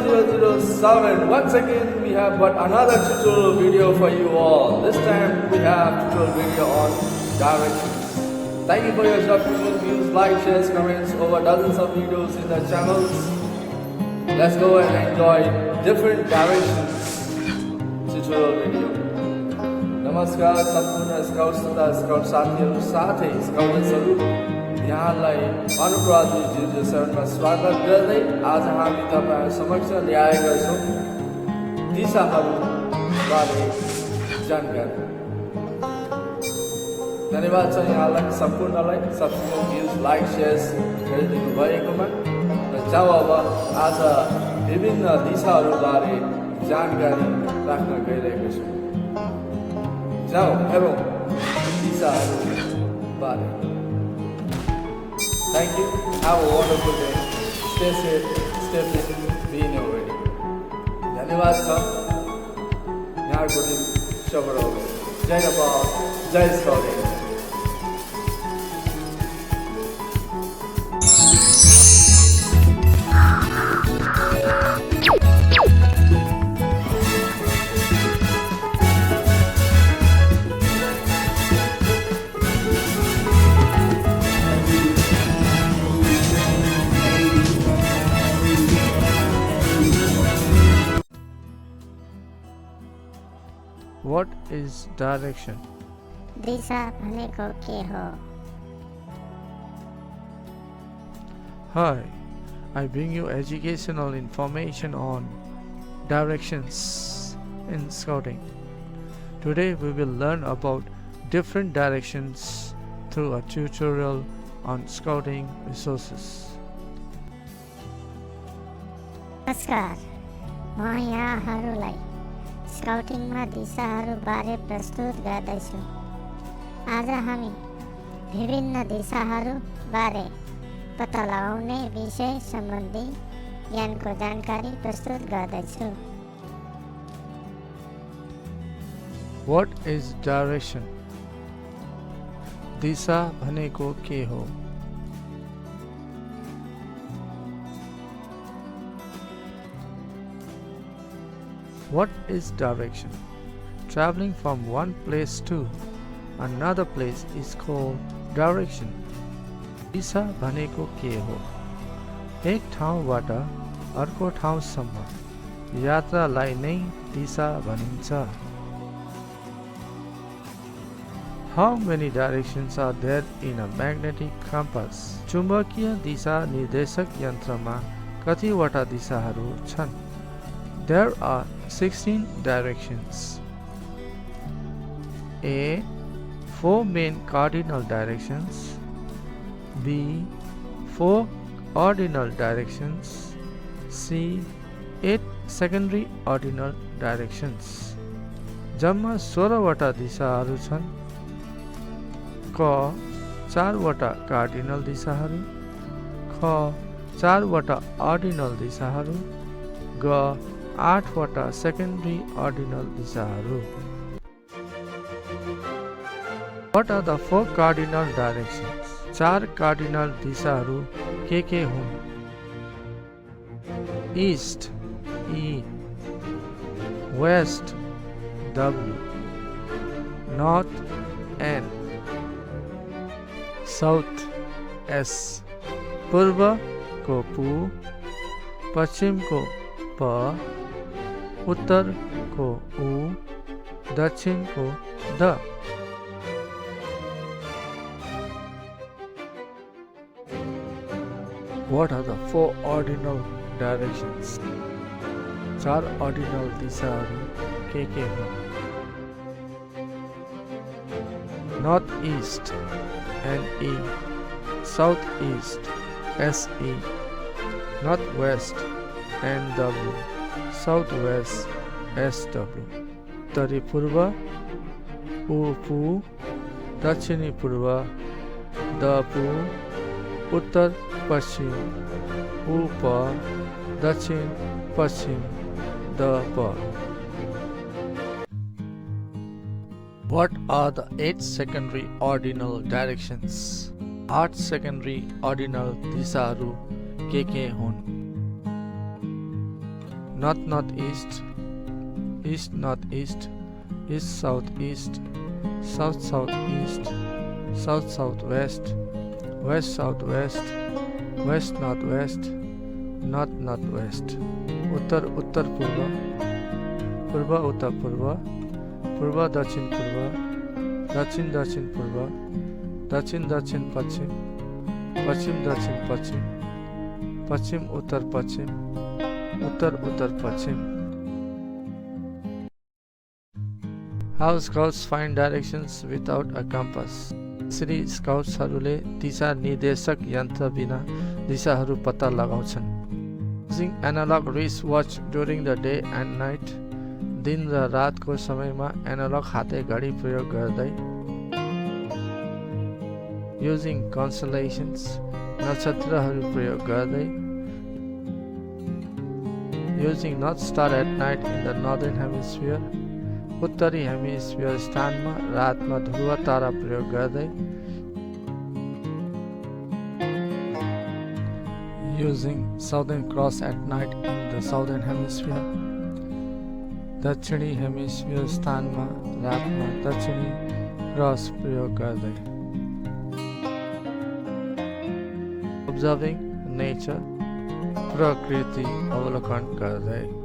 1007. Once again we have got another tutorial video for you all. This time we have tutorial video on directions. Thank you for your subscription, views, likes, shares, comments over dozens of videos in the channels. Let's go and enjoy different directions tutorial video. नमस्कार सम्पूर्ण scouts तथा scout साथीहरू साथै स्काउटर्सहरू यहाँलाई अनुप्राज 007 मा स्वागत गर्दै आज हामी तपाईहरु समक्ष ल्याएका छौं दिशाहरू बारे जानकारी। धन्यवाद छ यहाँलाई सम्पूर्णलाई सब्स्क्राइब भ्युज लाइक शेयर्स गरिदिनु भएकोमा। र जाऊ अब आज विभिन्न दिशाहरू बारे जानकारी राख्न गइरहेको छु। जाऊ हेरौं दिशाहरू बारे। Thank you. Have a wonderful day. Stay safe, stay fit, be in your ready. धन्यवाद छ। यहाँको दिन शुभ रहोस्। जय नेपाल, जय स्काउटिङ। What is direction? दिशा भनेको के हो? Hi, I bring you educational information on directions in scouting. Today we will learn about different directions through a tutorial on scouting resources. नमस्कार, म यहाँहरूलाई स्काउटिङमा दिशाहरू बारे प्रस्तुत गर्दैछु। आज हामी विभिन्न दिशाहरू बारे पत्ता लगाउने विषय सम्बन्धी ज्ञानको जानकारी प्रस्तुत गर्दैछु। What is direction? दिशा भनेको के हो? What is direction? Traveling from one place to another place is called direction. दिशा भनेको के हो? एक ठाउँबाट अर्को ठाउँसम्म यात्रालाई नै दिशा भनिन्छ। How many directions are there in a magnetic compass? चुम्बकीय दिशा निर्देशक यन्त्रमा कतिवटा दिशाहरू छन्? There are 16 directions. A. 4 main cardinal directions. B. 4 ordinal directions. C. 8 secondary ordinal directions. जम्मा 16 वटा दिशाहरू छन्। क. 4 वटा कार्डिनल दिशाहरू। ख. 4 वटा ऑर्डिनल दिशाहरू। ग. 8 वटा सेकेन्डरी ऑर्डिनल दिशाहरू। What are the 4 cardinal directions? 4 cardinal दिशाहरू के हुन्? East E, West W, North N, South S, पूर्व को पू, पश्चिम को प, उत्तर को उ, दक्षिण को the. What are the 4 ordinal directions? 4 ordinal दिशाहरू के हुन्? North East NE, South East SE, North West NW, South West SW, उत्तरी पूर्व उपू, दक्षिणी पूर्व दपू, उत्तर पश्चिम उप, दक्षिण पश्चिम दप। What are the 8 secondary ordinal directions? 8 secondary ordinal दिशाहरू के हुन्? north northeast, east northeast, east southeast, south southeast, south southwest, west southwest, west northwest, north northwest, Uttar Uttar पूर्व, पूर्व उत्तर पूर्व, पूर्व दक्षिण पूर्व, दक्षिण दक्षिण पूर्व, दक्षिण दक्षिण पश्चिम, पश्चिम दक्षिण पश्चिम, पश्चिम उत्तर पश्चिम, उत्तर उत्तर पश्चिम. How scouts find directions without a compass? यसरी स्काउट्सहरूले दिशा निर्देशक यन्त्र बिना दिशाहरू पत्ता लगाउँछन्. Using analog wristwatch during the day and night, दिन र रातको समयमा एनालग हाते घडी प्रयोग गर्दै. Using constellations, नक्षत्रहरू प्रयोग गर्दै. Using North Star at night in the northern hemisphere, उत्तरी हेमिस्फियर स्थानमा रातमा ध्रुव तारा प्रयोग गर्दै. Using Southern Cross at night in the southern hemisphere, दक्षिणी हेमिस्फियर स्थानमा रातमा दक्षिणी क्रस प्रयोग गर्दै. Observing nature, प्रकृति अवलोकन गर्दै.